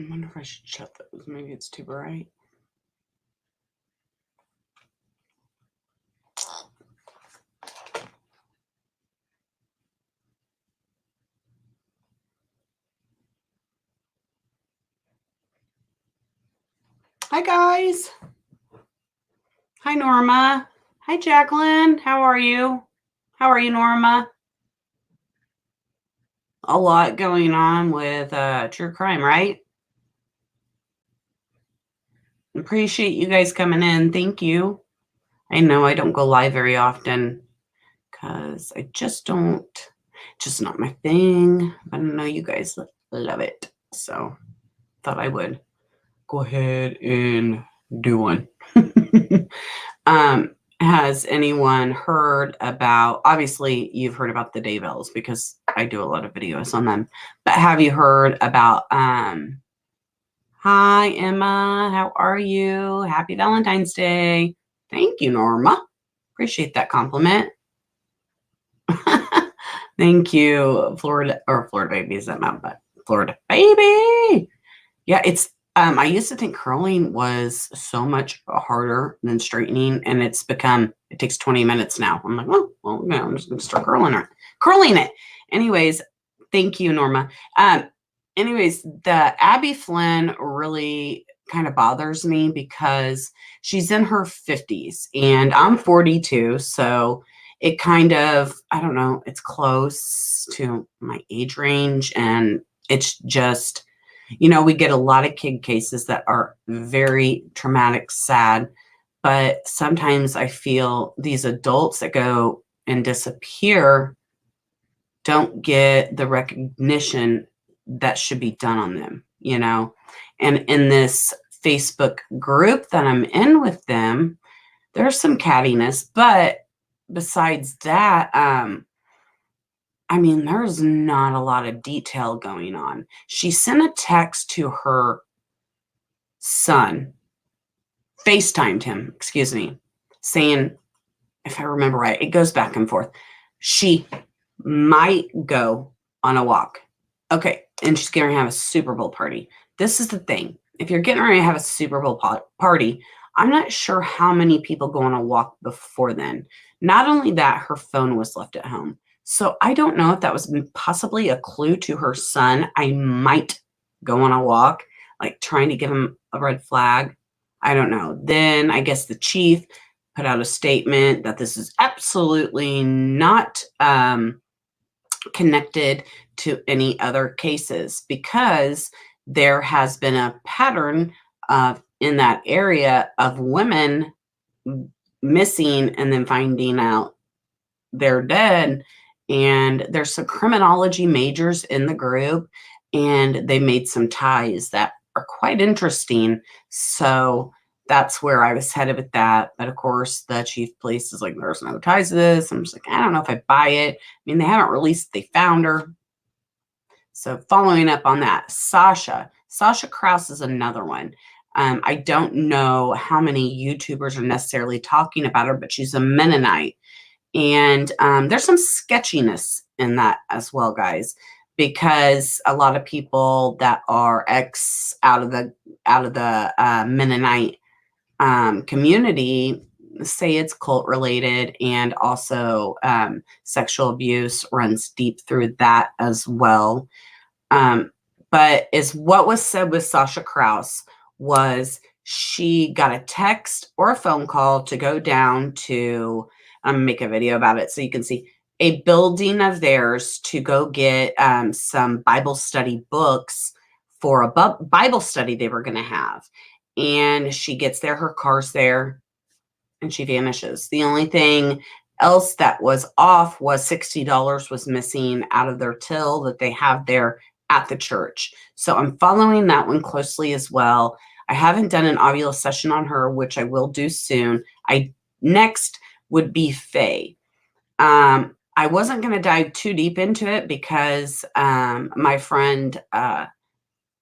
I wonder if I should shut those. Maybe it's too bright. Hi, guys. Hi, Norma. Hi, Jacqueline. How are you? How are you, Norma? A lot going on with true crime, right? Appreciate you guys coming in. Thank you. I know I don't go live very often because I just don't, just not my thing. But I know you guys love it. So thought I would go ahead and do one. Has anyone heard about, obviously you've heard about the DayBells because I do a lot of videos on them, but have you heard about, hi Emma, how are you? Happy Valentine's Day. Thank you, Norma. Appreciate that compliment. Thank you, Florida baby, is that not, but Florida baby. Yeah, it's, I used to think curling was so much harder than straightening, and it's become, it takes 20 minutes now. I'm like, well, I'm just gonna start curling it. Anyways, thank you, Norma. Anyways, the Abbie Flynn really kind of bothers me because she's in her 50s and I'm 42, so it kind of, I don't know, it's close to my age range, and it's just, we get a lot of kid cases that are very traumatic, sad, but sometimes I feel these adults that go and disappear don't get the recognition that should be done on them, And in this Facebook group that I'm in with them, there's some cattiness, but besides that, there's not a lot of detail going on. She sent a text to her son, FaceTimed him, saying, if I remember right, it goes back and forth. She might go on a walk. Okay, and she's going to have a Super Bowl party. This is the thing. If you're getting ready to have a Super Bowl party, I'm not sure how many people go on a walk before then. Not only that, her phone was left at home. So I don't know if that was possibly a clue to her son. I might go on a walk, like trying to give him a red flag. I don't know. Then I guess the chief put out a statement that this is absolutely not connected to any other cases, because there has been a pattern in that area of women missing and then finding out they're dead. And there's some criminology majors in the group, and they made some ties that are quite interesting. So that's where I was headed with that. But of course, the chief of police is like, there's no ties to this. I'm just like, I don't know if I buy it. They haven't released, they found her. So following up on that, Sasha Krause is another one. I don't know how many YouTubers are necessarily talking about her, but she's a Mennonite. And there's some sketchiness in that as well, guys, because a lot of people that are out of the Mennonite community say it's cult related, and also sexual abuse runs deep through that as well. But is what was said with Sasha Krause was she got a text or a phone call to go down to, I'm gonna make a video about it so you can see, a building of theirs to go get some Bible study books for a Bible study they were going to have. And she gets there, her car's there, and she vanishes. The only thing else that was off was $60 was missing out of their till that they have there at the church. So I'm following that one closely as well. I haven't done an audio session on her, which I will do soon. Next would be Faye. I wasn't going to dive too deep into it because my friend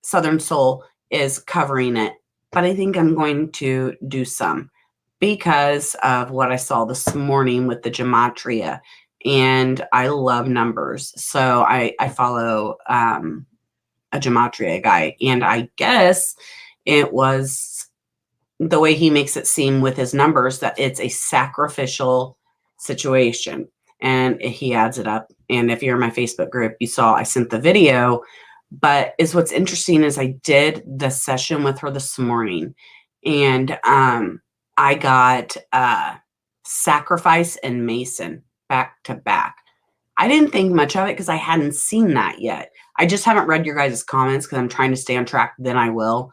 Southern Soul is covering it, but I think I'm going to do some because of what I saw this morning with the gematria, and I love numbers. So I follow a gematria guy. And I guess it was the way he makes it seem with his numbers that it's a sacrificial situation. And he adds it up. And if you're in my Facebook group, you saw I sent the video. But what's interesting is I did the session with her this morning, and I got sacrifice and Mason back to back. I didn't think much of it because I hadn't seen that yet. I just haven't read your guys' comments because I'm trying to stay on track. Then I will.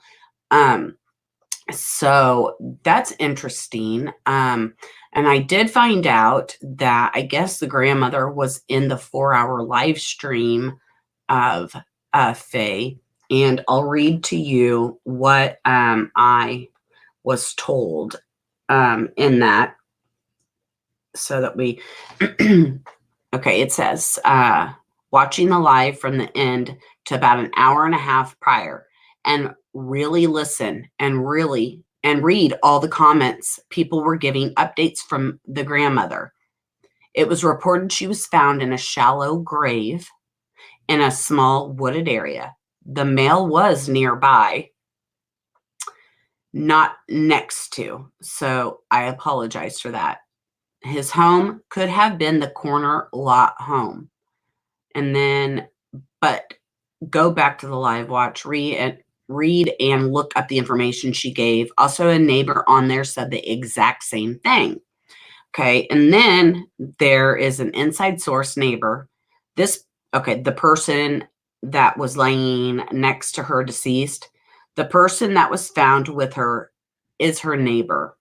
So that's interesting. And I did find out that I guess the grandmother was in the 4-hour live stream of Faye, and I'll read to you what I was told in that, so that we okay, it says watching the live from the end to about an hour and a half prior, and really listen and read all the comments. People were giving updates from the grandmother. It was reported she was found in a shallow grave in a small wooded area. The male was nearby, not next to. So I apologize for that. His home could have been the corner lot home. And then, but go back to the live watch, read and look up the information she gave. Also, a neighbor on there said the exact same thing. Okay. And then there is an inside source neighbor. The person that was laying next to her deceased, the person that was found with her is her neighbor.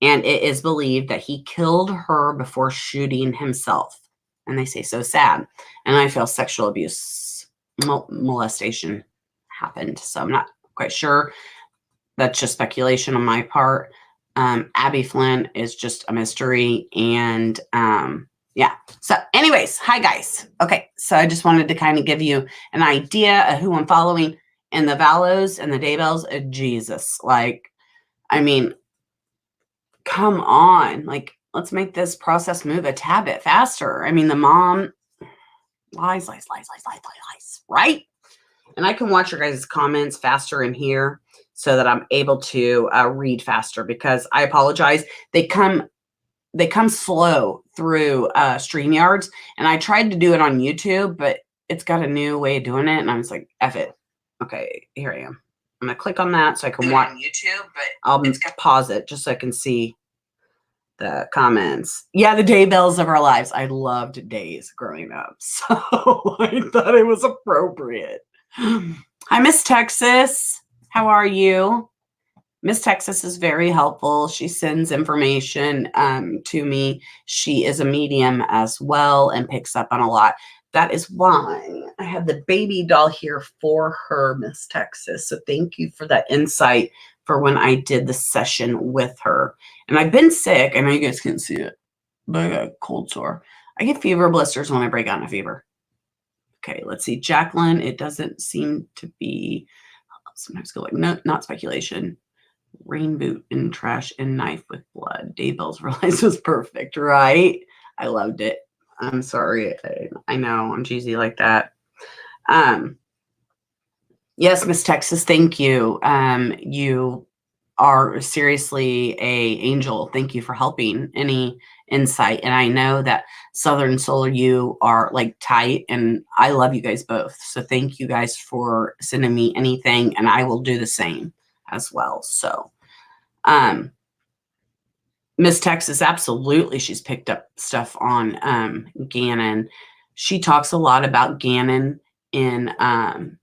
And it is believed that he killed her before shooting himself. And they say so sad. And I feel sexual abuse, molestation happened. So I'm not quite sure. That's just speculation on my part. Abbie Flynn is just a mystery. And yeah. So anyways, hi guys. Okay. So I just wanted to kind of give you an idea of who I'm following in the Vallows and the DayBells. Jesus. Like, I mean, come on. Like, let's make this process move a tad bit faster. I mean, the mom lies, right? And I can watch your guys' comments faster in here so that I'm able to read faster, because I apologize. They come slow through StreamYards, and I tried to do it on YouTube, but it's got a new way of doing it, and I was like, F it. Okay, here I am. I'm going to click on that so I can watch YouTube, but I'll pause it just so I can see the comments. Yeah, the DayBells of our lives. I loved Days growing up, so I thought it was appropriate. Hi, Miss Texas. How are you? Miss Texas is very helpful. She sends information to me. She is a medium as well and picks up on a lot. That is why I have the baby doll here for her, Miss Texas. So thank you for that insight for when I did the session with her. And I've been sick. I know you guys can't see it, but I got a cold sore. I get fever blisters when I break out in a fever. Okay, let's see. Jacqueline, it doesn't seem to be. Sometimes go like, no, not speculation. Rain boot and trash and knife with blood. DayBell's realized was perfect, right? I loved it. I'm sorry. I know I'm cheesy like that. Yes, Miss Texas, thank you. You are seriously a angel. Thank you for helping. Any insight. And I know that Southern Soul, you are like tight, and I love you guys both. So thank you guys for sending me anything, and I will do the same as well. So, Miss Texas, absolutely. She's picked up stuff on Gannon. She talks a lot about Gannon in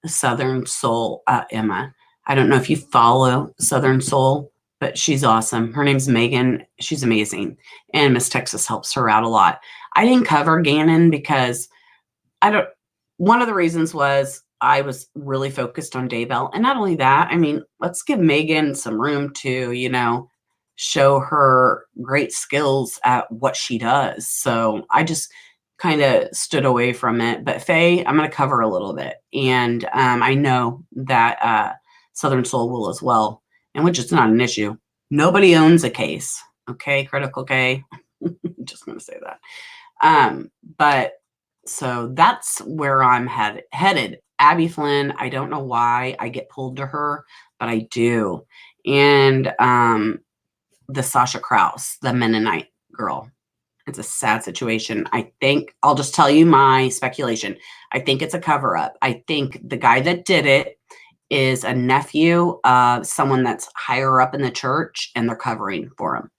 Southern Soul, Emma. I don't know if you follow Southern Soul, but she's awesome. Her name's Megan. She's amazing. And Miss Texas helps her out a lot. I didn't cover Gannon because one of the reasons was I was really focused on DayBell. And not only that, I mean, let's give Megan some room to, show her great skills at what she does. So I just kind of stood away from it. But Faye, I'm going to cover a little bit. And I know that Southern Soul will as well, and which is not an issue. Nobody owns a case. Okay, Critical K. Just going to say that. But So that's where I'm headed. Abbie Flynn, I don't know why I get pulled to her, but I do. And the Sasha Krause, the Mennonite girl. It's a sad situation. I think I'll just tell you my speculation. I think it's a cover up. I think the guy that did it is a nephew of someone that's higher up in the church, and they're covering for him.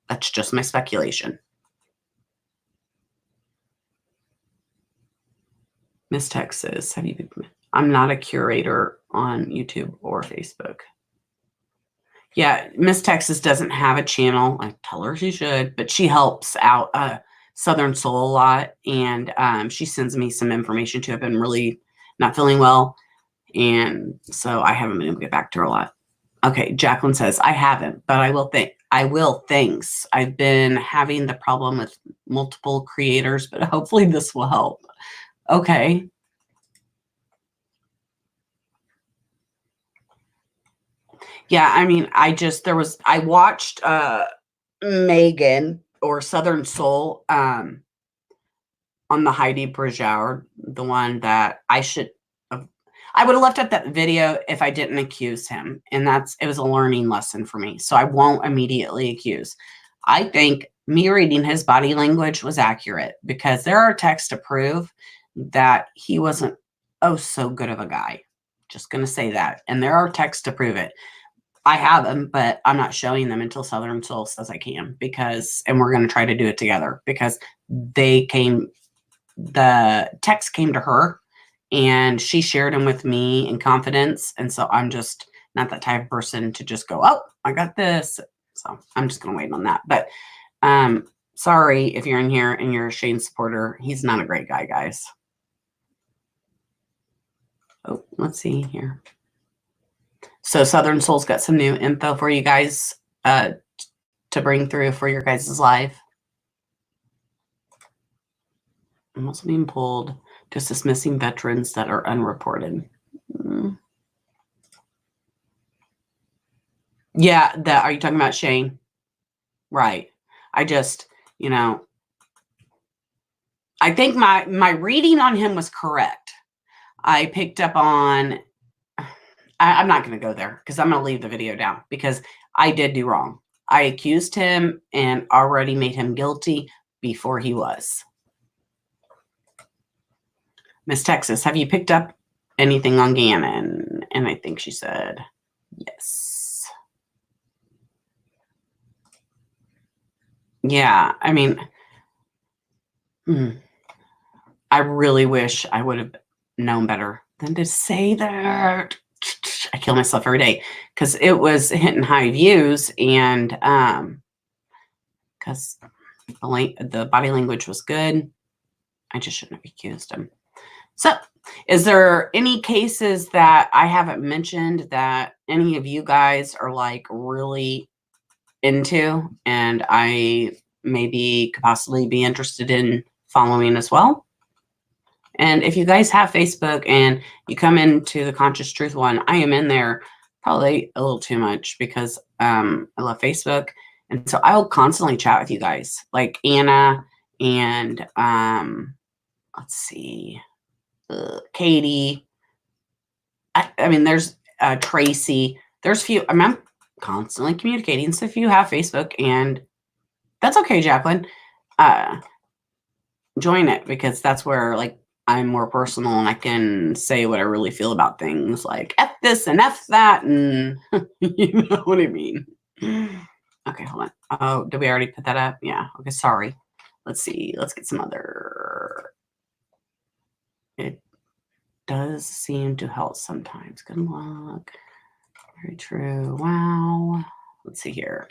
That's just my speculation. Miss Texas, have you? I'm not a curator on YouTube or Facebook. Yeah, Miss Texas doesn't have a channel. I tell her she should, but she helps out Southern Soul a lot, and she sends me some information too. I've been really not feeling well, and so I haven't been able to get back to her a lot. Okay, Jacqueline says, I haven't, but I will think. I will, thanks. I've been having the problem with multiple creators, but hopefully this will help. Okay. Yeah, I mean, I watched Megan or Southern Soul on the Heidi Brajauer, the one that I would have left up that video if I didn't accuse him. And it was a learning lesson for me. So I won't immediately accuse. I think me reading his body language was accurate because there are texts to prove that he wasn't so good of a guy. Just going to say that. And there are texts to prove it. I have them, but I'm not showing them until Southern Soul says I can and we're going to try to do it together because the text came to her and she shared them with me in confidence. And so I'm just not that type of person to just go, oh, I got this. So I'm just going to wait on that. But sorry if you're in here and you're a Shane supporter. He's not a great guy, guys. Oh, let's see here. So Southern Soul's got some new info for you guys to bring through for your guys' live. I'm also being pulled to assist missing veterans that are unreported. Yeah, are you talking about Shane? Right. I just, I think my reading on him was correct. I picked up on, I'm not going to go there because I'm going to leave the video down because I did do wrong. I accused him and already made him guilty before he was. Miss Texas, have you picked up anything on Gannon? And I think she said yes. Yeah, I mean, I really wish I would have known better than to say that. I kill myself every day because it was hitting high views and because the body language was good. I just shouldn't have accused him. So is there any cases that I haven't mentioned that any of you guys are like really into and I maybe could possibly be interested in following as well? And if you guys have Facebook and you come into the Conscious Truth one, I am in there probably a little too much because I love Facebook. And so I'll constantly chat with you guys like Anna and let's see, Katie. I mean, there's Tracy. There's a few. I'm constantly communicating. So if you have Facebook, and that's okay, Jacqueline, join it because that's where like I'm more personal and I can say what I really feel about things like F this and F that. And you know what I mean? Okay, hold on. Oh, did we already put that up? Yeah. Okay, sorry. Let's see. Let's get some other. It does seem to help sometimes. Good luck. Very true. Wow. Let's see here.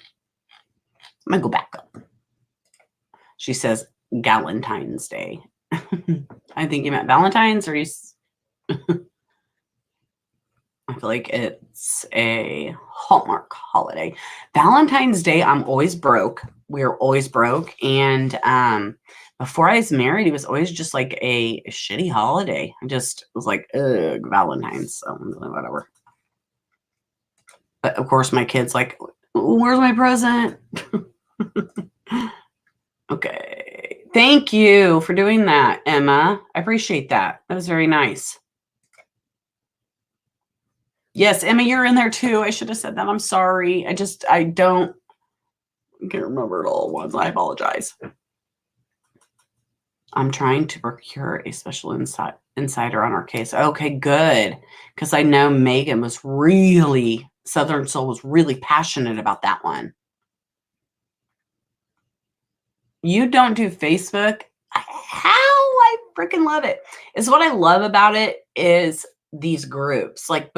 I'm going to go back up. She says Galentine's Day. I think you meant Valentine's or you... I feel like it's a Hallmark holiday. Valentine's Day, I'm always broke. We're always broke. And before I was married, it was always just like a shitty holiday. I just was like, ugh, Valentine's. So whatever. But of course, my kid's like, where's my present? Okay. Thank you for doing that, Emma. I appreciate that. That was very nice. Yes, Emma, you're in there too. I should have said that. I'm sorry. I can't remember it all at once. I apologize. I'm trying to procure a special insider on our case. Okay, good. Because I know Megan was Southern Soul was really passionate about that one. You don't do Facebook? How? I freaking love it. Is what I love about it is these groups. Like,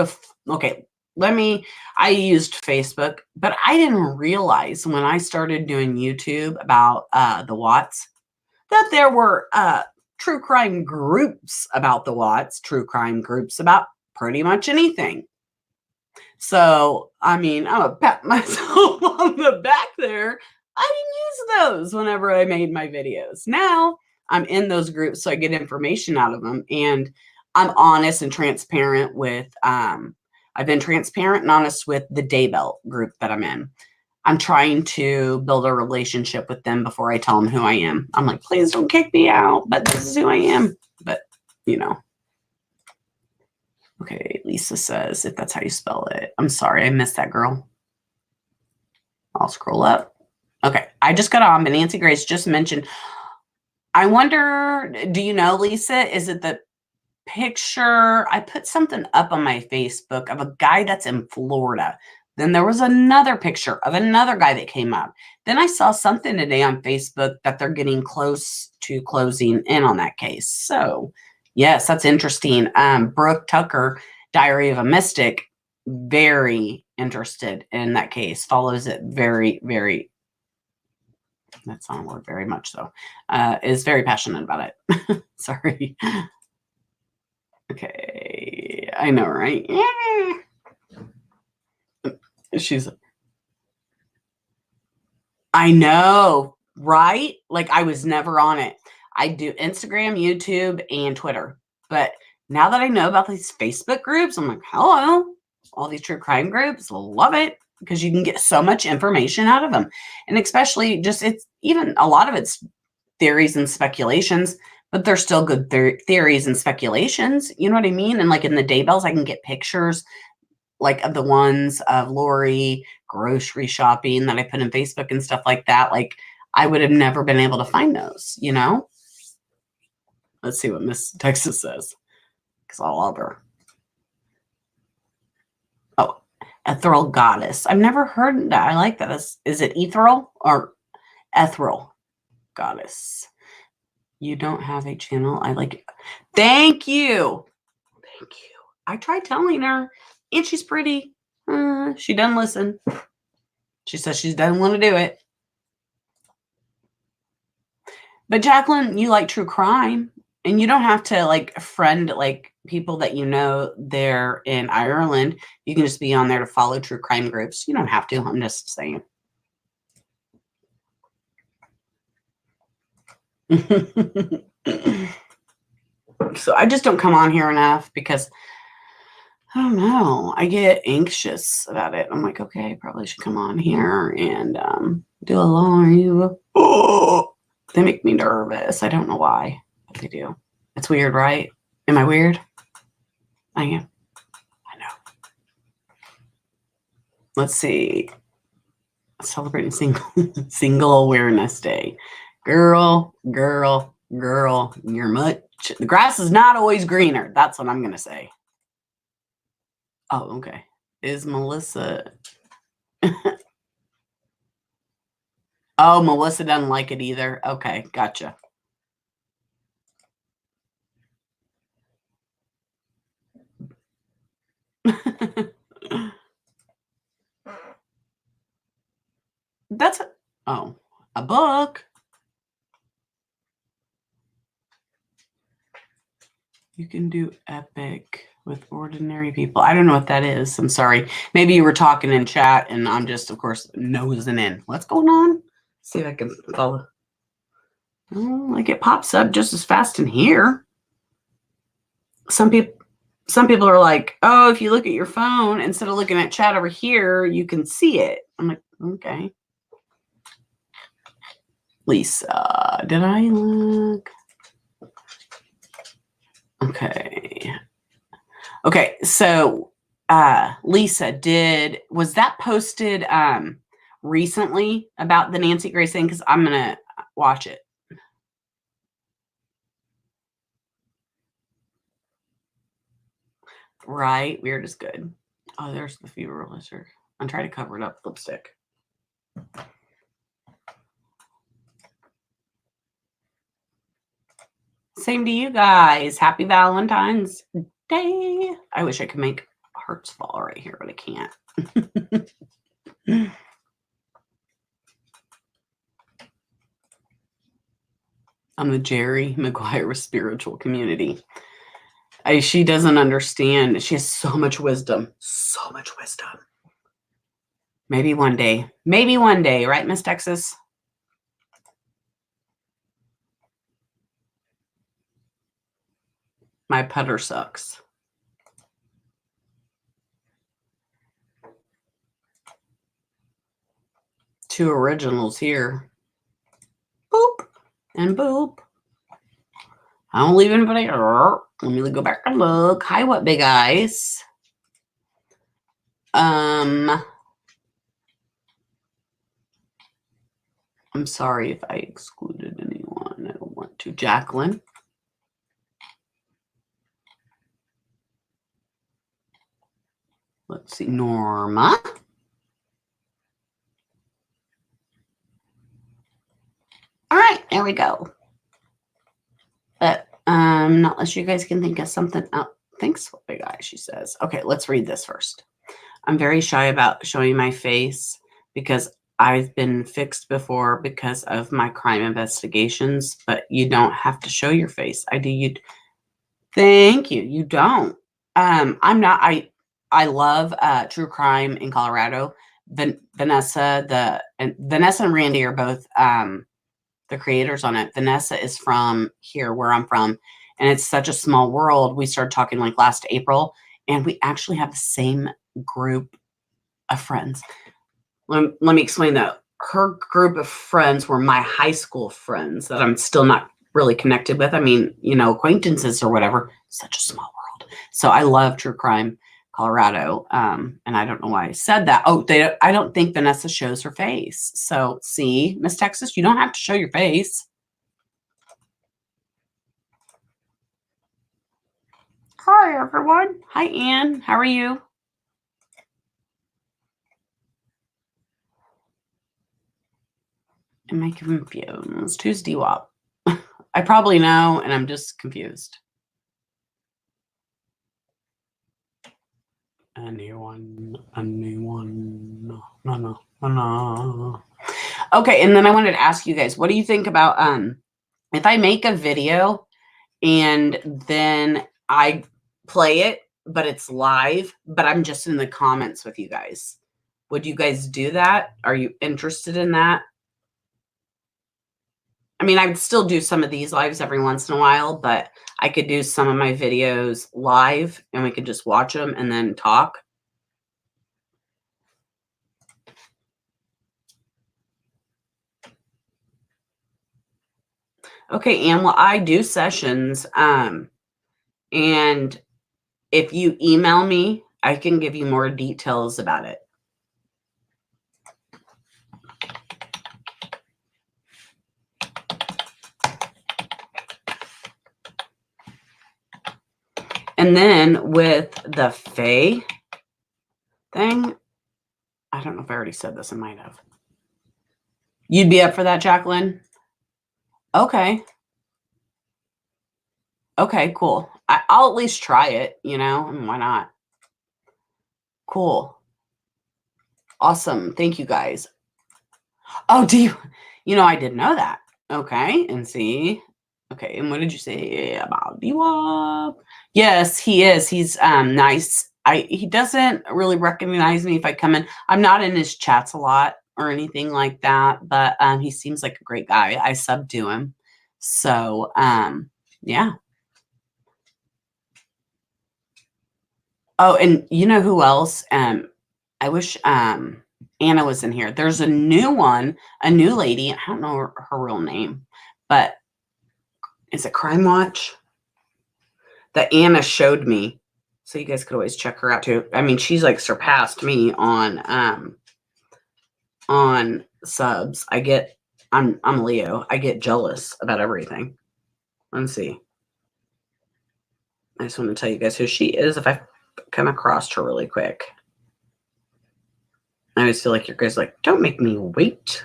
okay, I used Facebook, but I didn't realize when I started doing YouTube about the Watts that there were true crime groups about the Watts, true crime groups about pretty much anything. So, I mean, I'm going to pat myself on the back there. I didn't use those whenever I made my videos. Now I'm in those groups, so I get information out of them. And I'm honest and transparent with, I've been transparent and honest with the DayBell group that I'm in. I'm trying to build a relationship with them before I tell them who I am. I'm like, please don't kick me out, but this is who I am. But, you know. Okay, Lisa says, if that's how you spell it. I'm sorry, I missed that, girl. I'll scroll up. Okay, I just got on, but Nancy Grace just mentioned, I wonder, do you know, Lisa, is it the picture? I put something up on my Facebook of a guy that's in Florida. Then there was another picture of another guy that came up. Then I saw something today on Facebook that they're getting close to closing in on that case. So, yes, that's interesting. Brooke Tucker, Diary of a Mystic, very interested in that case. Follows it very, very, that's not a word, very much so. Is very passionate about it. Sorry. Okay, I know, right? Yeah. I know, right? Like I was never on it. I do Instagram, YouTube, and Twitter. But now that I know about these Facebook groups, I'm like, hello, all these true crime groups, love it because you can get so much information out of them. And especially it's even a lot of it's theories and speculations, but they're still good theories and speculations. You know what I mean? And like in the DayBells, I can get pictures like of the ones of Lori grocery shopping that I put in Facebook and stuff like that. Like I would have never been able to find those, you know? Let's see what Miss Texas says. Because I'll love her. Oh, ethereal goddess. I've never heard that. I like that. Is it ethereal or ethereal goddess? You don't have a channel. I like it. Thank you. Thank you. I tried telling her. And she's pretty. She doesn't listen. She says she doesn't want to do it. But Jacqueline, you like true crime. And you don't have to like friend like people that you know there in Ireland. You can just be on there to follow true crime groups. You don't have to. I'm just saying. So I just don't come on here enough because I don't know. I get anxious about it. I'm like, okay, I probably should come on here and do a live. Oh, they make me nervous. I don't know why, but they do. It's weird, right? Am I weird? I am. I know. Let's see. Celebrating single awareness day. Girl, you're much. The grass is not always greener. That's what I'm going to say. Oh, okay. Is Melissa... Oh, Melissa doesn't like it either. Okay, gotcha. That's a book. You can do epic with ordinary people. I don't know what that is. I'm sorry. Maybe you were talking in chat and I'm just, of course, nosing in. What's going on? See if I can follow. Oh, like it pops up just as fast in here. Some people are like, oh, if you look at your phone, instead of looking at chat over here, you can see it. I'm like, okay. Lisa, did I look? Okay. Okay, so Lisa, was that posted recently about the Nancy Grace thing? Because I'm gonna watch it. Right, weird is good. Oh, there's the fever lizard. I'm trying to cover it up with lipstick. Same to you guys. Happy Valentine's Day. I wish I could make hearts fall right here, but I can't. I'm the Jerry Maguire spiritual community. She doesn't understand. She has so much wisdom. So much wisdom. Maybe one day. Maybe one day, right, Miss Texas? My putter sucks. Two originals here. Boop and boop. I don't leave anybody. Let me go back and look. Hi, what big eyes? I'm sorry if I excluded anyone. I don't want to. Jacqueline. Let's see. Norma. All right, there we go. But not unless you guys can think of something else. Thanks, big eye, she says. Okay, let's read this first. I'm very shy about showing my face because I've been fixed before because of my crime investigations, but you don't have to show your face. I do. You. Thank you. You don't. I'm not. I love true crime in Colorado. Vanessa and Randy are both the creators on it. Vanessa is from here where I'm from, and it's such a small world. We started talking like last April, and we actually have the same group of friends. Let me explain that. Her group of friends were my high school friends that I'm still not really connected with. I mean, acquaintances or whatever. Such a small world. So I love true crime Colorado. And I don't know why I said that. Oh, I don't think Vanessa shows her face. So see, Miss Texas, you don't have to show your face. Hi, everyone. Hi, Anne. How are you? Am I confused? Who's DWAP? I probably know, and I'm just confused. Anyone? No. Okay, and then I wanted to ask you guys, what do you think about if I make a video and then I play it, but it's live, but I'm just in the comments with you guys? Would you guys do that? Are you interested in that? I mean, I would still do some of these lives every once in a while, but I could do some of my videos live and we could just watch them and then talk. Okay, Ann, well, I do sessions. And if you email me, I can give you more details about it. And then with the Faye thing, I don't know if I already said this. I might have. You'd be up for that, Jacqueline? Okay. Okay, cool. I'll at least try it, why not? Cool. Awesome. Thank you, guys. Oh, I didn't know that. Okay, and see. Okay, and what did you say about DWAP? Yes, he is. He's nice. He doesn't really recognize me if I come in. I'm not in his chats a lot or anything like that, but he seems like a great guy. I sub to him. So, yeah. Oh, and you know who else? I wish Anna was in here. There's a new one, a new lady. I don't know her real name, but is it Crime Watch? That Anna showed me. So you guys could always check her out too. I mean, she's like surpassed me on subs. I'm Leo. I get jealous about everything. Let's see. I just want to tell you guys who she is if I come across her really quick. I always feel like you guys like, don't make me wait.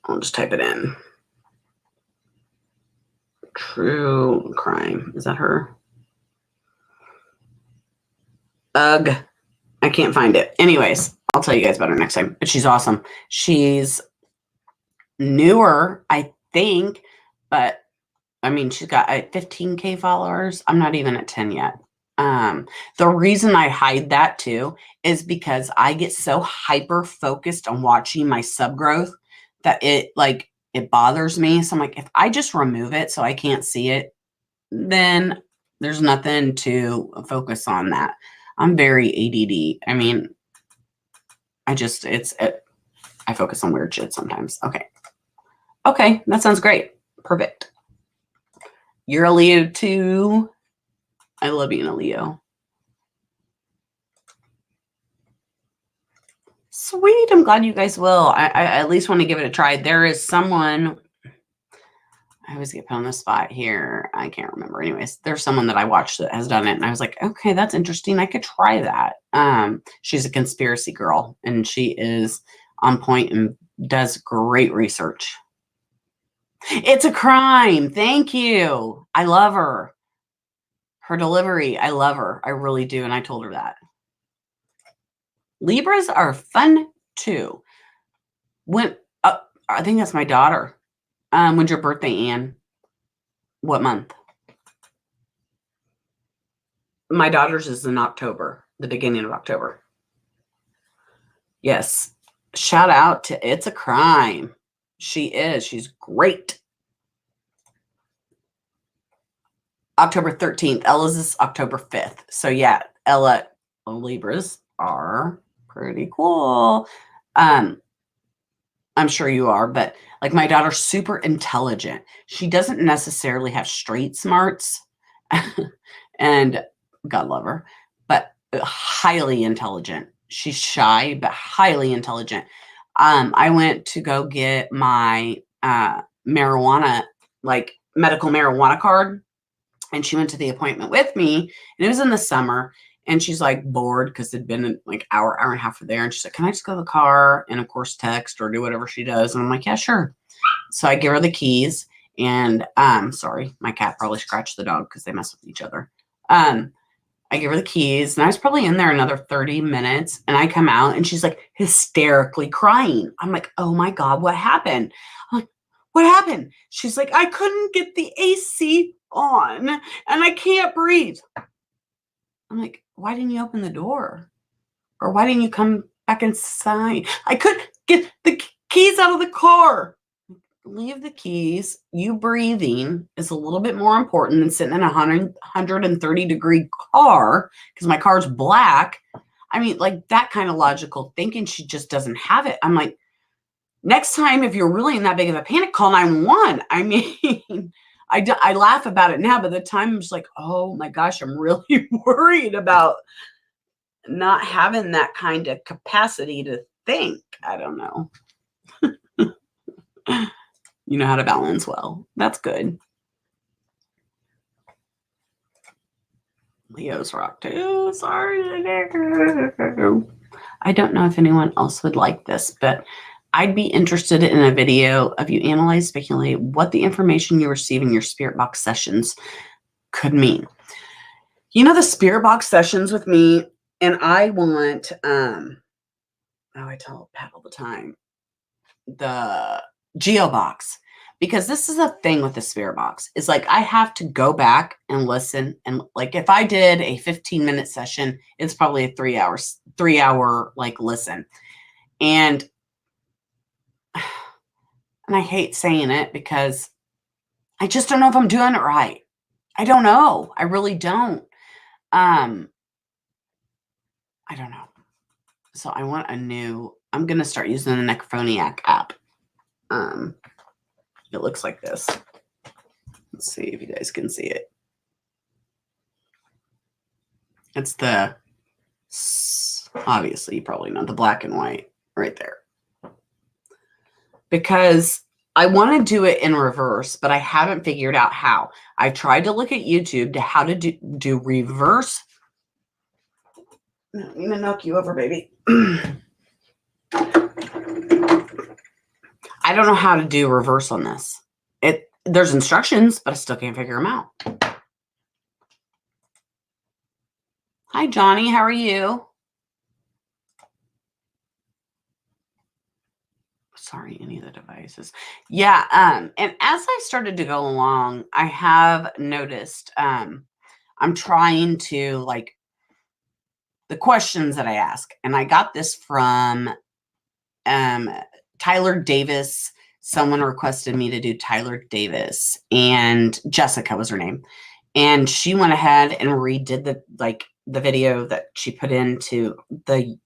I'll just type it in. True crime. Is that her? Ugh. I can't find it. Anyways, I'll tell you guys about her next time. But she's awesome. She's newer, I think, but I mean, she's got 15K followers. I'm not even at 10 yet. The reason I hide that too is because I get so hyper focused on watching my sub growth that it bothers me. So I'm like, if I just remove it so I can't see it, then there's nothing to focus on that. I'm very ADD. I mean, I focus on weird shit sometimes. Okay, that sounds great. Perfect. You're a Leo too. I love being a Leo. Sweet. I'm glad you guys will. I at least want to give it a try. There is someone. I always get put on the spot here. I can't remember. Anyways, there's someone that I watched that has done it. And I was like, okay, that's interesting. I could try that. She's a conspiracy girl and she is on point and does great research. It's a crime. Thank you. I love her. Her delivery. I love her. I really do. And I told her that. Libras are fun too. I think that's my daughter. When's your birthday, Anne? What month? My daughter's is in October, the beginning of October. Yes. Shout out to It's a Crime. She is. She's great. October 13th. Ella's is October 5th. So yeah, Ella Libras are pretty cool. I'm sure you are, but like my daughter's super intelligent. She doesn't necessarily have straight smarts and God love her, but highly intelligent. She's shy, but highly intelligent. I went to go get my marijuana, like medical marijuana card. And she went to the appointment with me and it was in the summer and she's like bored because it'd been like hour and a half there. And she's like, can I just go to the car and of course text or do whatever she does? And I'm like, yeah, sure. So I give her the keys and sorry, my cat probably scratched the dog because they mess with each other. I give her the keys and I was probably in there another 30 minutes and I come out and she's like hysterically crying. I'm like, oh my God, what happened? I'm like, what happened? She's like, I couldn't get the AC on and I can't breathe. I'm like, why didn't you open the door? Or why didn't you come back inside? I couldn't get the keys out of the car. Leave the keys. You breathing is a little bit more important than sitting in a 130 degree car because my car's black. I mean, like that kind of logical thinking, she just doesn't have it. I'm like, next time, if you're really in that big of a panic, call 911. I mean, I laugh about it now, but at the time I'm just like, oh my gosh, I'm really worried about not having that kind of capacity to think. I don't know. You know how to balance well. That's good. Leo's rock too. Sorry. I don't know if anyone else would like this, but I'd be interested in a video of you analyze, speculate what the information you receive in your spirit box sessions could mean. You know, the spirit box sessions with me, and I want, I tell Pat all the time, the Geo box, because this is a thing with the spirit box. It's like I have to go back and listen. And like if I did a 15-minute session, it's probably a 3 hour like listen. And I hate saying it because I just don't know if I'm doing it right. I don't know. I really don't. I don't know. So I want a new, I'm going to start using the Necrophoniac app. It looks like this. Let's see if you guys can see it. It's the, obviously, you probably know the black and white right there. Because I want to do it in reverse, but I haven't figured out how. I tried to look at YouTube to how to do reverse. I'm going to knock you over, baby. I don't know how to do reverse on this. There's instructions, but I still can't figure them out. Hi, Johnny. How are you? Sorry, any of the devices. Yeah. And as I started to go along, I have noticed I'm trying to like the questions that I ask. And I got this from Tyler Davis. Someone requested me to do Tyler Davis, and Jessica was her name. And she went ahead and redid the video that she put into the,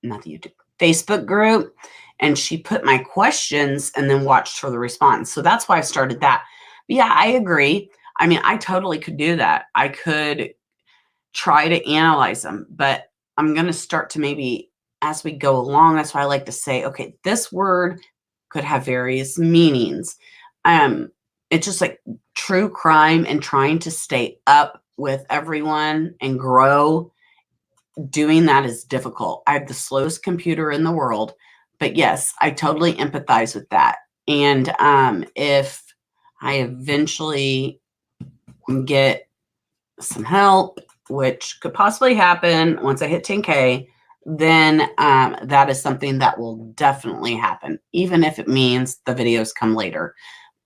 not the YouTube, Facebook group. And she put my questions and then watched for the response. So that's why I started that. But yeah, I agree. I mean, I totally could do that. I could try to analyze them, but I'm going to start to maybe as we go along. That's why I like to say, okay, this word could have various meanings. It's just like true crime and trying to stay up with everyone and grow. Doing that is difficult. I have the slowest computer in the world, but yes, I totally empathize with that. And if I eventually get some help, which could possibly happen once I hit 10K, then that is something that will definitely happen, even if it means the videos come later.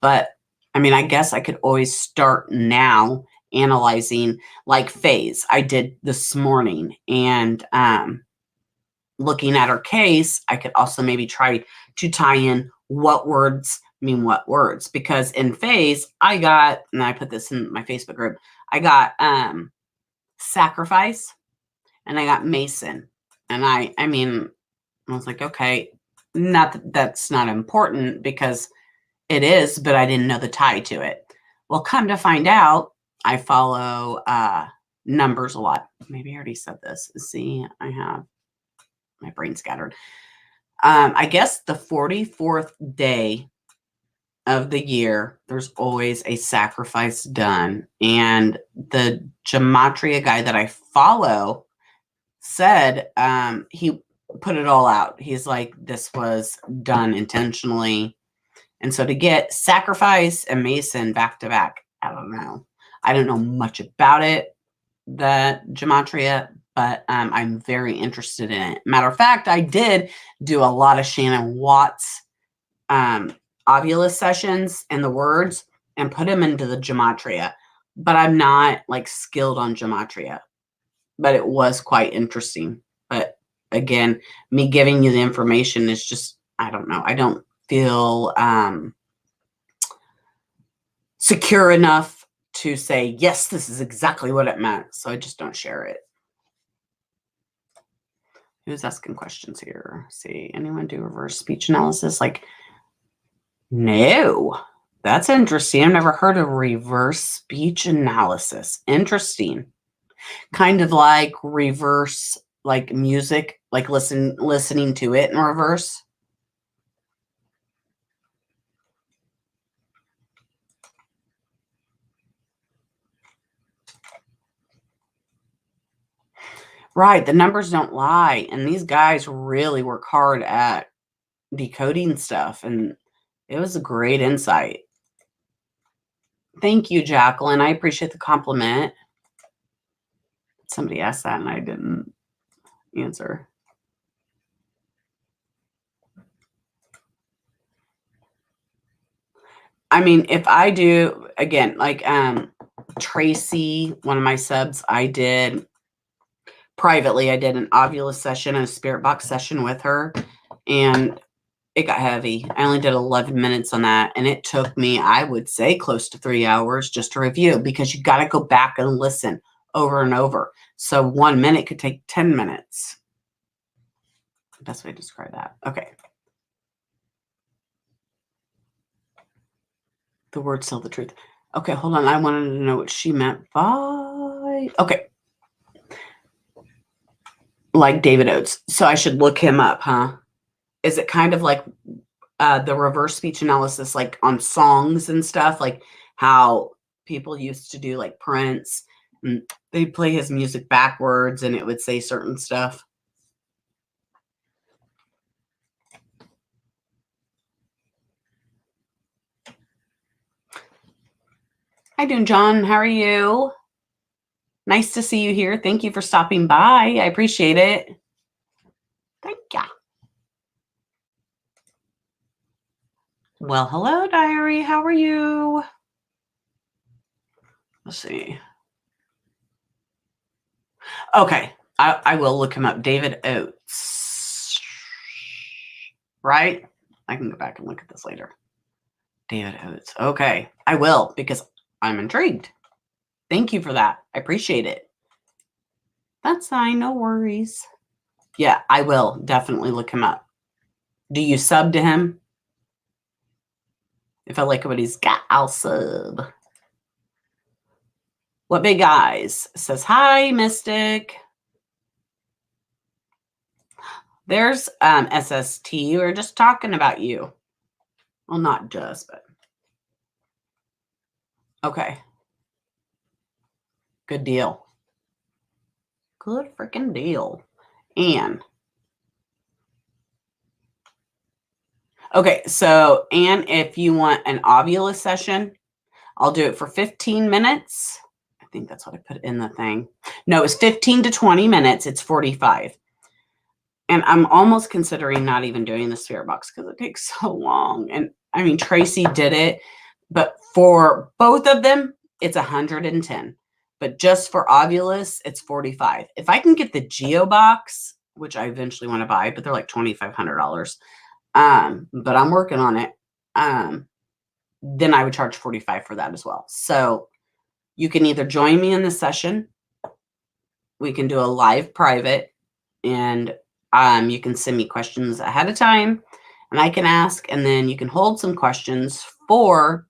But I mean, I guess I could always start now analyzing like Faye's I did this morning, and looking at her case, I could also maybe try to tie in what words mean what words, because in Faye's I got, and I put this in my Facebook group, I got sacrifice and I got mason. And I mean, I was like, okay, not that that's not important, because it is, but I didn't know the tie to it. Well, come to find out, I follow numbers a lot. Maybe I already said this. See, I have my brain scattered. I guess the 44th day of the year, there's always a sacrifice done. And the gematria guy that I follow said he put it all out. He's like, this was done intentionally. And so to get sacrifice and mason back to back, I don't know. I don't know much about it, the gematria, but I'm very interested in it. Matter of fact, I did do a lot of Shannon Watts Ovulus sessions and the words and put them into the gematria, but I'm not like skilled on gematria. But it was quite interesting. But again, me giving you the information is just, I don't know. I don't feel secure enough to say, yes, this is exactly what it meant. So I just don't share it. Who's asking questions here? See, anyone do reverse speech analysis? Like, no. That's interesting. I've never heard of reverse speech analysis. Interesting. Kind of like reverse, like music, like listening to it in reverse. Right, the numbers don't lie, and these guys really work hard at decoding stuff, and it was a great insight. Thank you, Jacqueline. I appreciate the compliment. Somebody asked that and I didn't answer. I mean, if I do, again, like Tracy, one of my subs, I did privately, I did an Ovulus session and a spirit box session with her, and it got heavy. I only did 11 minutes on that, and it took me, I would say, close to 3 hours just to review, because you got to go back and listen over and over. So 1 minute could take 10 minutes. Best way to describe that. Okay. The words tell the truth. Okay, hold on. I wanted to know what she meant by. Okay. Like David Oates. So I should look him up, huh? Is it kind of like the reverse speech analysis, like on songs and stuff, like how people used to do, like Prince, and they'd play his music backwards and it would say certain stuff? How you doing, John? How are you? Nice to see you here. Thank you for stopping by. I appreciate it. Thank ya. Well, hello, Diary. How are you? Let's see. Okay. I will look him up. David Oates. Right? I can go back and look at this later. David Oates. Okay. I will, because I'm intrigued. Thank you for that. I appreciate it. That's fine. No worries. Yeah, I will definitely look him up. Do you sub to him? If I like what he's got, I'll sub. What Big Eyes says, hi, Mystic. There's SST. We were just talking about you. Well, not just, but. Okay. Good deal. Good freaking deal. And. Okay, so, and if you want an Ovula session, I'll do it for 15 minutes. I think that's what I put in the thing. No, it's 15 to 20 minutes. It's 45. And I'm almost considering not even doing the spirit box because it takes so long. And I mean, Tracy did it, but for both of them, it's 110. But just for Ovulus, it's 45. If I can get the Geo box, which I eventually want to buy, but they're like $2,500. But I'm working on it. Then I would charge 45 for that as well. So you can either join me in the session. We can do a live private, and you can send me questions ahead of time and I can ask, and then you can hold some questions for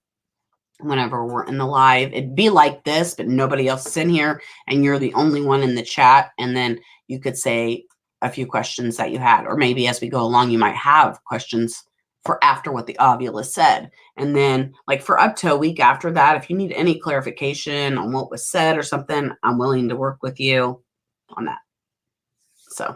whenever we're in the live. It'd be like this, but nobody else is in here and you're the only one in the chat. And then you could say a few questions that you had, or maybe as we go along, you might have questions for after what the Ovula said. And then like for up to a week after that, if you need any clarification on what was said or something, I'm willing to work with you on that. So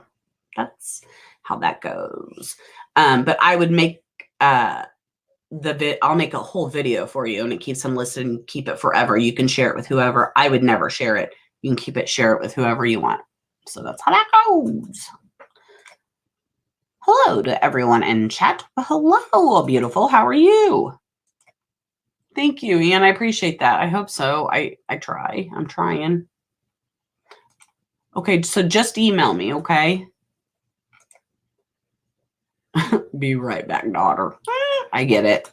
that's how that goes. But I would make I'll make a whole video for you, and it keeps them listed. Keep it forever. You can share it with whoever. I would never share it. You can keep it, share it with whoever you want. So that's how that goes. Hello to everyone in chat. Hello, beautiful. How are you? Thank you, Ian. I appreciate that. I hope so. I try. I'm trying. Okay, so just email me, okay? Be right back, daughter. I get it.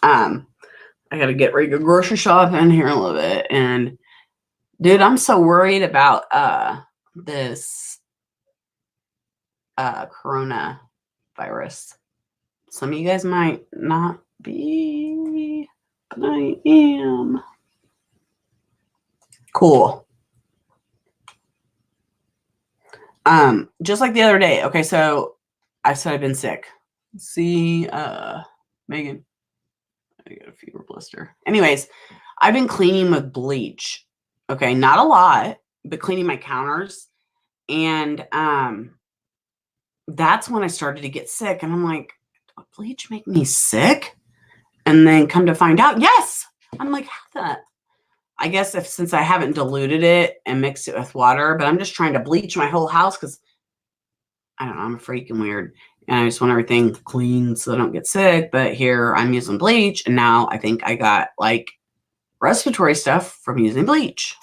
I gotta get ready to go grocery shopping here in a little bit. And dude, I'm so worried about this coronavirus. Some of you guys might not be, but I am. Cool. Just like the other day. Okay, so I said I've been sick. See, Megan, I got a fever blister. Anyways, I've been cleaning with bleach. Okay, not a lot, but cleaning my counters. And that's when I started to get sick. And I'm like, did bleach make me sick? And then come to find out, yes. I'm like, how that? I guess since I haven't diluted it and mixed it with water, but I'm just trying to bleach my whole house because I don't know, I'm freaking weird. And I just want everything clean so I don't get sick. But here I'm using bleach, and now I think I got like respiratory stuff from using bleach.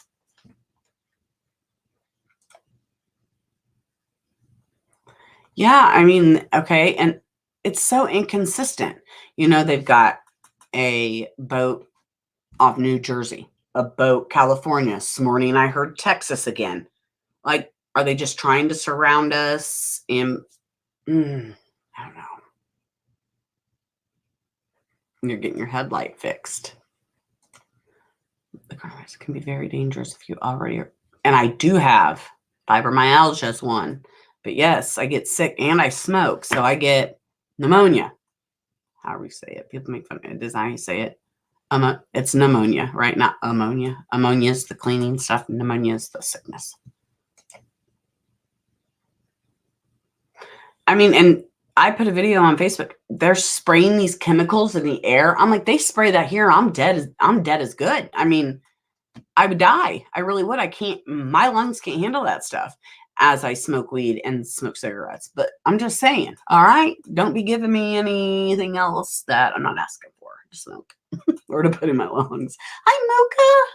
Yeah, I mean, okay. And it's so inconsistent. You know, they've got a boat off New Jersey, a boat California. This morning I heard Texas again. Like, are they just trying to surround us? And I don't know. You're getting your headlight fixed. The coronavirus can be very dangerous if you already are. And I do have fibromyalgia as one. But yes, I get sick and I smoke. So I get pneumonia. However you say it. People make fun of it. Is how you say it. It's pneumonia, right? Not ammonia. Ammonia is the cleaning stuff. Pneumonia is the sickness. I mean, and I put a video on Facebook. They're spraying these chemicals in the air. I'm like, they spray that here. I'm dead as good. I mean, I would die. I really would. My lungs can't handle that stuff as I smoke weed and smoke cigarettes. But I'm just saying, all right, don't be giving me anything else that I'm not asking for to smoke or to put in my lungs. Hi, Mocha.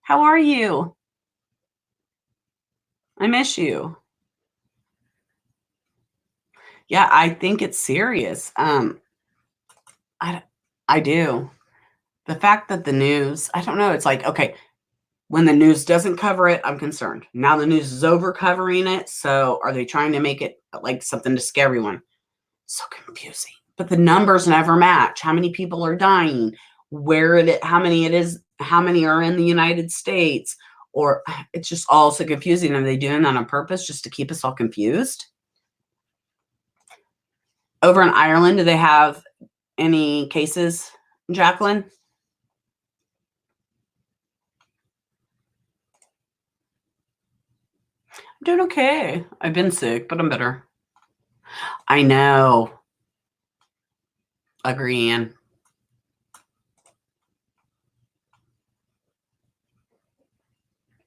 How are you? I miss you. Yeah, I think it's serious. I do. The fact that the news, I don't know, it's like, okay, when the news doesn't cover it, I'm concerned. Now the news is over covering it. So are they trying to make it like something to scare everyone? So confusing. But the numbers never match. How many people are dying? How many are in the United States? Or it's just all so confusing. Are they doing that on purpose just to keep us all confused? Over in Ireland, do they have any cases, Jacqueline? I'm doing okay. I've been sick, but I'm better. I know. Agreeing.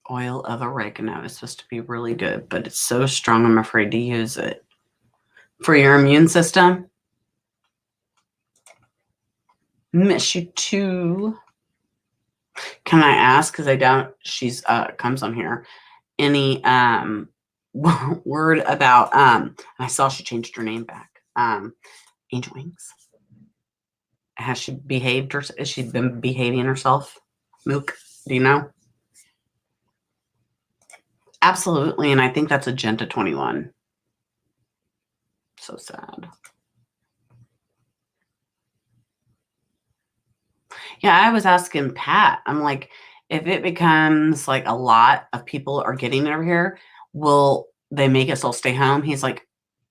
Oil of oregano is supposed to be really good, but it's so strong, I'm afraid to use it. For your immune system? Miss you too. Can I ask, because I doubt she's comes on here, any word about I saw she changed her name back. Angel Wings. Has she behaved or has she been behaving herself? Mook, do you know? Absolutely, and I think that's Agenda 21. So sad. Yeah, I was asking Pat, I'm like, if it becomes like a lot of people are getting over here, will they make us all stay home? He's like,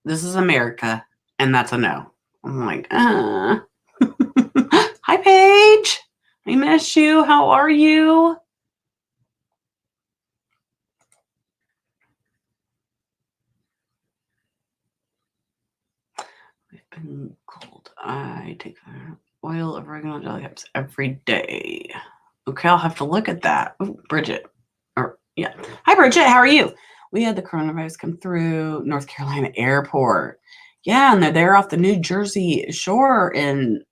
this is America, and that's a no. I'm like, Hi, Paige. I miss you. How are you? We've been cold. I take oil of oregano jelly cups every day. Okay, I'll have to look at that. Ooh, Bridget. Yeah. Hi, Bridget. How are you? We had the coronavirus come through North Carolina airport. Yeah, and they're there off the New Jersey shore, and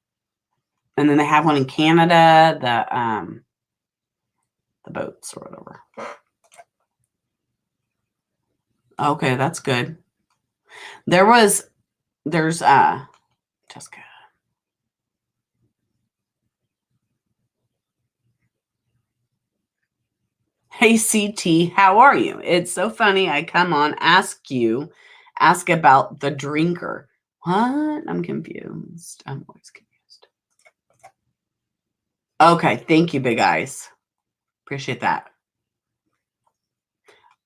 then they have one in Canada, the boats or whatever. Okay, that's good. There's Jessica. Hey CT, how are you? It's so funny. I come on, ask about the drinker. What? I'm confused. I'm always confused. Okay, thank you, Big Eyes. Appreciate that.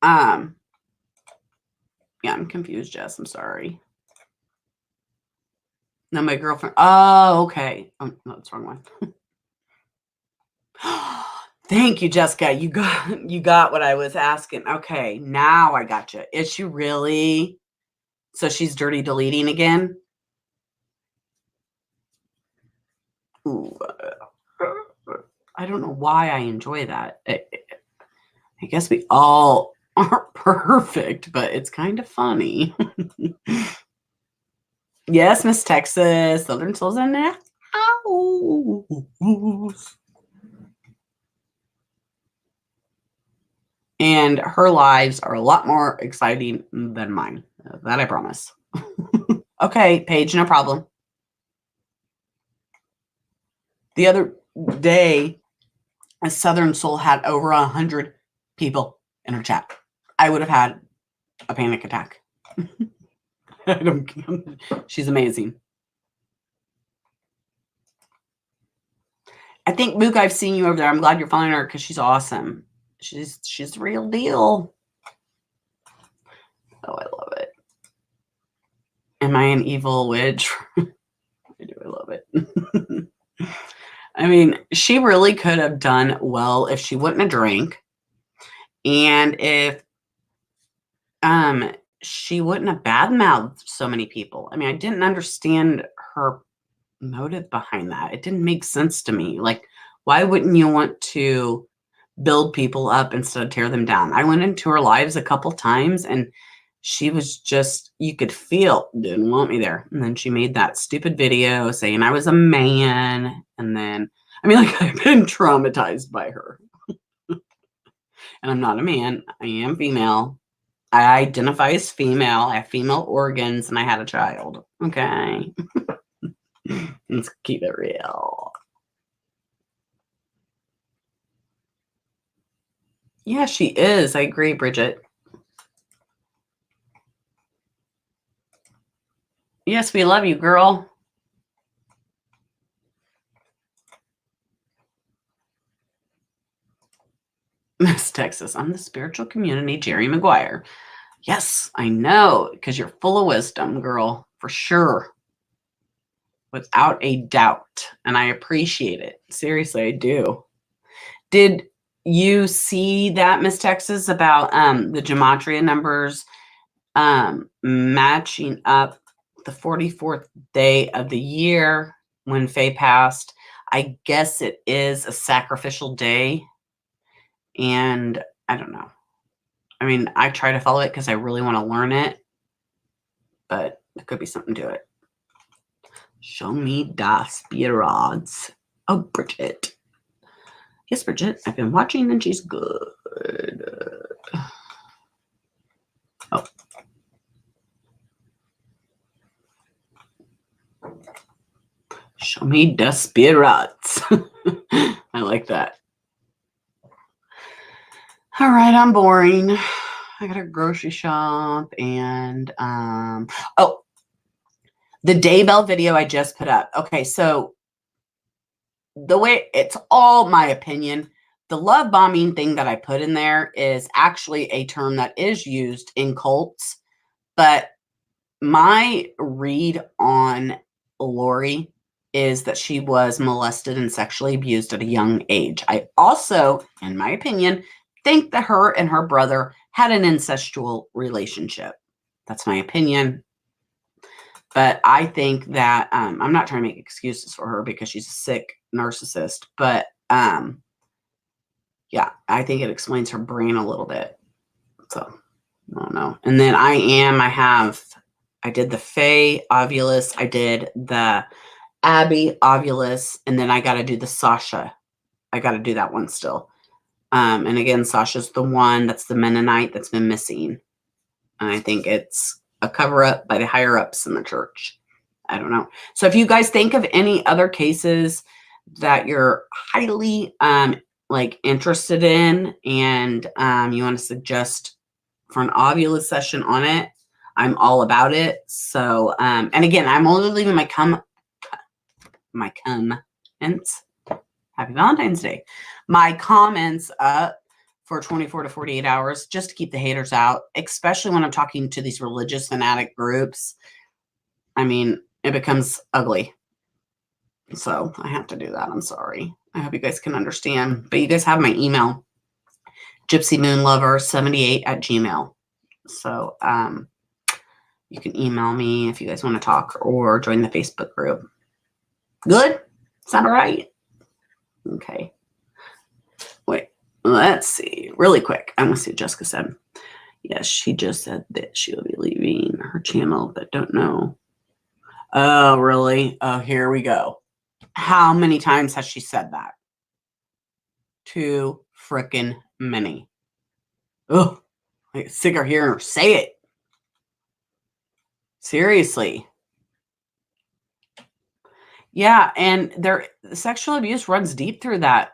Yeah, I'm confused, Jess. I'm sorry. No, my girlfriend. Oh, okay. Oh, no, that's the wrong one. Thank you, Jessica. You got what I was asking. Okay, now I got you. Is she really? So she's dirty deleting again? Ooh, I don't know why I enjoy that. I guess we all aren't perfect, but it's kind of funny. Yes, Miss Texas, Southern Souls in there. And her lives are a lot more exciting than mine. That I promise. Okay, Paige, no problem. The other day, a Southern Soul had over 100 people in her chat. I would have had a panic attack. She's amazing. I think, Mook, I've seen you over there. I'm glad you're following her because she's awesome. She's the real deal. Oh, I love it. Am I an evil witch? I do. I love it. I mean, she really could have done well if she wouldn't have drank, and if she wouldn't have badmouthed so many people. I mean, I didn't understand her motive behind that. It didn't make sense to me. Like, why wouldn't you want to build people up instead of tear them down? I went into her lives a couple times and she was just, you could feel, didn't want me there. And then she made that stupid video saying I was a man. And then, I mean, like, I've been traumatized by her. And I'm not a man. I am female. I identify as female. I have female organs and I had a child. Okay. Let's keep it real. Yeah, she is. I agree, Bridget. Yes, we love you, girl. Miss Texas, I'm the spiritual community, Jerry Maguire. Yes, I know, because you're full of wisdom, girl, for sure. Without a doubt. And I appreciate it. Seriously, I do. Did you see that, Miss Texas, about the gematria numbers matching up the 44th day of the year when Faye passed? I guess it is a sacrificial day. And I don't know. I mean, I try to follow it because I really want to learn it. But there could be something to it. Show me das Spirits. Oh, Bridget. Yes, Bridget. I've been watching and she's good. Oh. Show me the spirits. I like that. All right, I'm boring. I got a grocery shop and oh, the DayBell video I just put up. Okay, so the way, it's all my opinion. The love bombing thing that I put in there is actually a term that is used in cults, but my read on Lori is that she was molested and sexually abused at a young age. I also, in my opinion, think that her and her brother had an incestual relationship. That's my opinion. But I think that, I'm not trying to make excuses for her because she's a sick narcissist, but yeah, I think it explains her brain a little bit. So, I don't know. And then I did the Faye Ovulus, I did the Abbie Ovulus, and then I got to do the Sasha. I got to do that one still. And again, Sasha's the one that's the Mennonite that's been missing. And I think it's a cover-up by the higher-ups in the church. I don't know. So if you guys think of any other cases that you're highly interested in and you want to suggest for an Ovulus session on it, I'm all about it. So, and again, I'm only leaving my comments. Happy Valentine's Day. My comments up for 24 to 48 hours just to keep the haters out, especially when I'm talking to these religious fanatic groups. I mean, it becomes ugly. So I have to do that. I'm sorry. I hope you guys can understand. But you guys have my email, gypsymoonlover78@gmail.com. So you can email me if you guys want to talk or join the Facebook group. Good? Sound all right? Okay. Wait, let's see. Really quick. I'm going to see what Jessica said. Yes, she just said that she'll be leaving her channel, but don't know. Oh, really? Oh, here we go. How many times has she said that? Too frickin' many. Ugh. I get sick of hearing her say it. Seriously. Yeah, and sexual abuse runs deep through that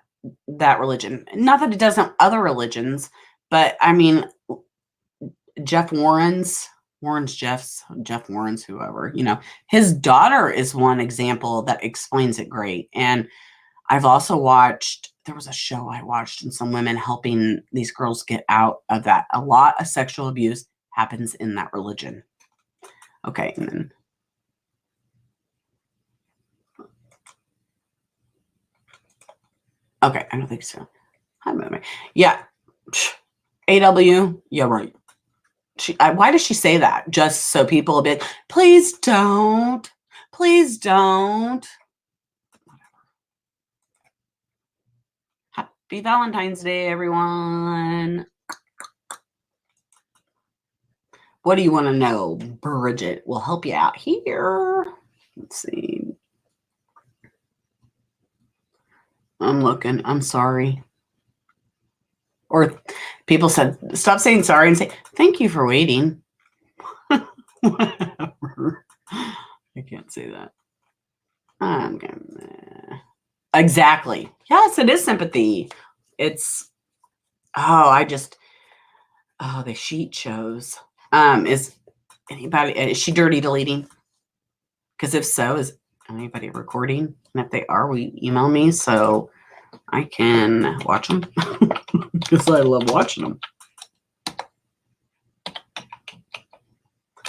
religion. Not that it doesn't other religions, but I mean, Jeff Warren's Jeff Warren's, whoever, his daughter is one example that explains it great. And I've also watched, there was a show I watched and some women helping these girls get out of that. A lot of sexual abuse happens in that religion. Okay. And then, okay. I don't think so. Yeah. AW. Yeah, right. Why does she say that? Just so people will be, please don't. Please don't. Happy Valentine's Day, everyone. What do you want to know? Bridget will help you out here. Let's see. I'm looking. I'm sorry. Or people said, stop saying sorry and say, thank you for waiting. Whatever. I can't say that. I'm gonna. Exactly. Yes, it is sympathy. It's, the sheet shows. Is she dirty deleting? Because if so, is anybody recording? And if they are, will you email me so I can watch them? Because I love watching them.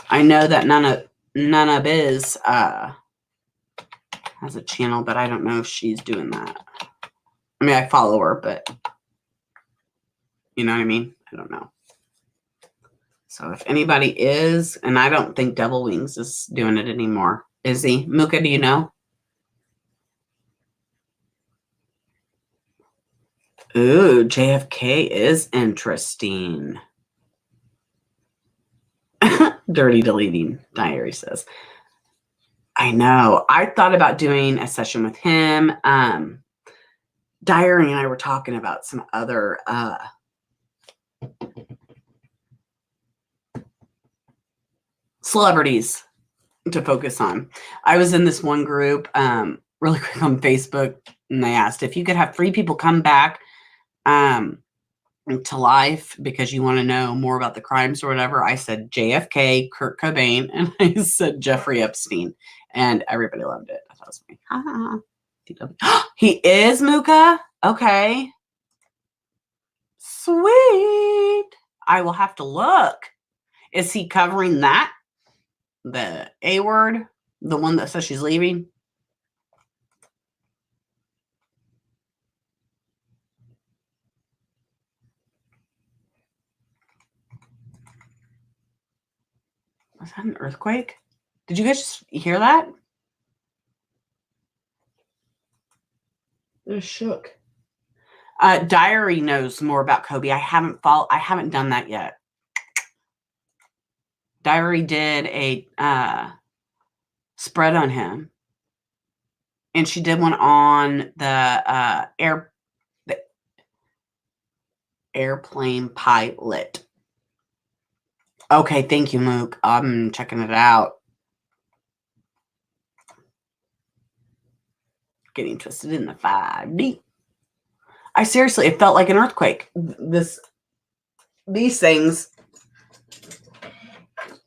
I know that Nana Biz has a channel, but I don't know if she's doing that. I mean, I follow her, but you know what I mean? I don't know. So if anybody is, and I don't think Devil Wings is doing it anymore. Is he? Muka, do you know? Ooh, JFK is interesting. Dirty deleting, Diary says. I know. I thought about doing a session with him. Diary and I were talking about some other celebrities to focus on. I was in this one group really quick on Facebook, and they asked if you could have 3 people come back to life because you want to know more about the crimes or whatever. I said JFK, Kurt Cobain, and I said Jeffrey Epstein, and everybody loved it. I thought it was funny. He is, Muka? Okay. Sweet. I will have to look. Is he covering that? The A word? The one that says she's leaving? Was that an earthquake? Did you guys just hear that? It shook. Diary knows more about Kobe. I haven't done that yet. Diary did a spread on him, and she did one on the airplane pilot. Okay, thank you, Mook. I'm checking it out. Getting twisted in the 5D. It felt like an earthquake. These things,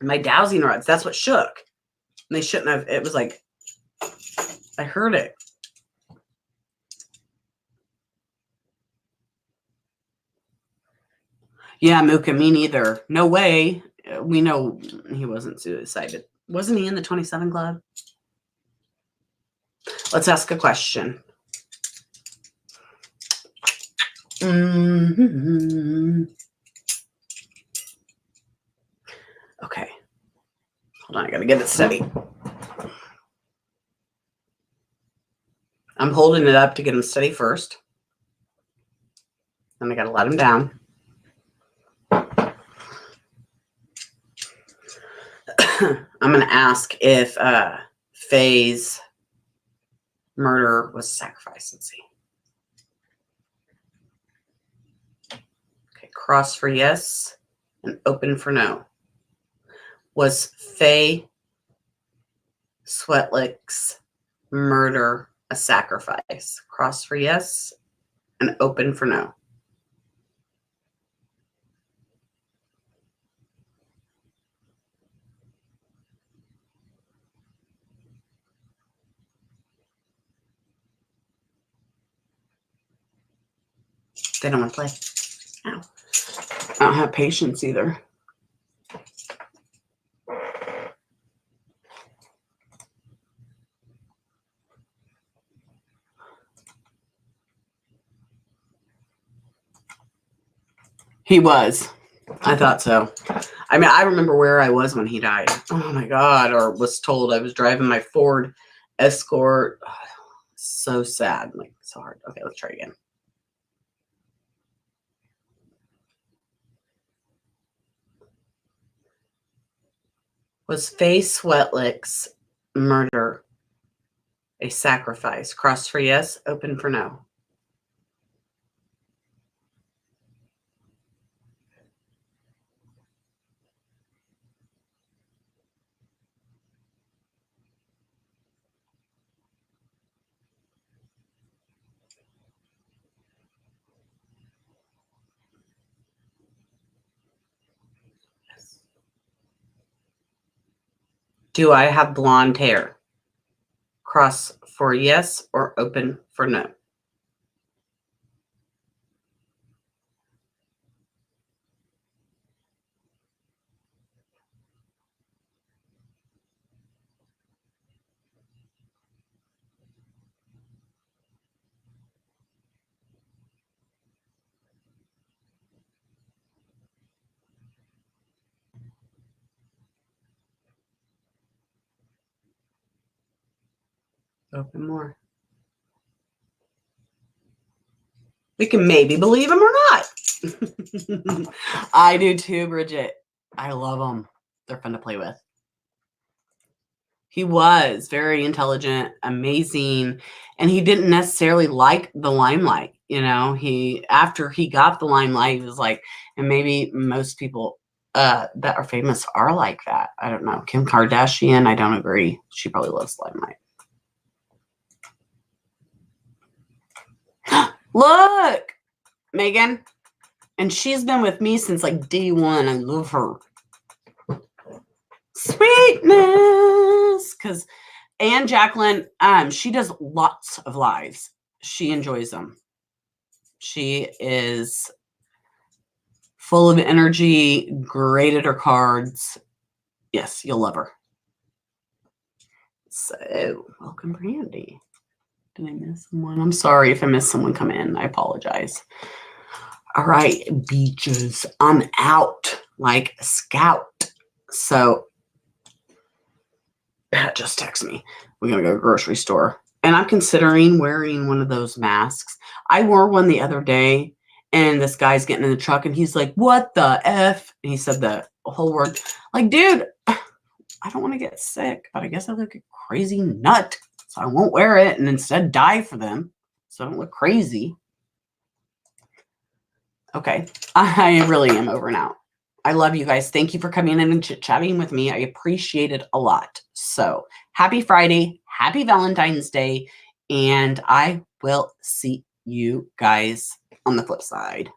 my dowsing rods, that's what shook. And they shouldn't have. It was like, I heard it. Yeah, Muka, me neither. No way. We know he wasn't suicided. Wasn't he in the 27 Club? Let's ask a question. Mm-hmm. Okay. Hold on, I gotta get it steady. I'm holding it up to get him steady first. Then I gotta let him down. I'm gonna ask if Faye's murder was a sacrifice. Let's see. Okay, cross for yes and open for no. Was Faye Swetlik's murder a sacrifice? Cross for yes and open for no. They don't want to play. No. I don't have patience either. He was. I thought so. I mean, I remember where I was when he died. Oh my God. Or was told I was driving my Ford Escort. Oh, so sad. Like, so hard. Okay, let's try again. Was Faye Swetlik's murder a sacrifice? Cross for yes, open for no. Yes. Do I have blonde hair? Cross for yes or open for no. Open more. We can maybe believe him or not. I do too, Bridget. I love them. They're fun to play with. He was very intelligent, amazing, and he didn't necessarily like the limelight. You know, after he got the limelight, he was like, and maybe most people that are famous are like that. I don't know. Kim Kardashian, I don't agree. She probably loves limelight. Look, Megan. And she's been with me since like day one. I love her. Sweetness. And Jacqueline, she does lots of lives. She enjoys them. She is full of energy, great at her cards. Yes, you'll love her. So, welcome, Brandy. Did I miss someone? I'm sorry if I missed someone come in. I apologize. All right, beaches. I'm out like a scout. So, just text me. We're going to go to the grocery store. And I'm considering wearing one of those masks. I wore one the other day, and this guy's getting in the truck, and he's like, what the F? And he said the whole word. Like, dude, I don't want to get sick, but I guess I look a crazy nut. So I won't wear it and instead die for them. So I don't look crazy. Okay. I really am over and out. I love you guys. Thank you for coming in and chit-chatting with me. I appreciate it a lot. So happy Friday. Happy Valentine's Day. And I will see you guys on the flip side.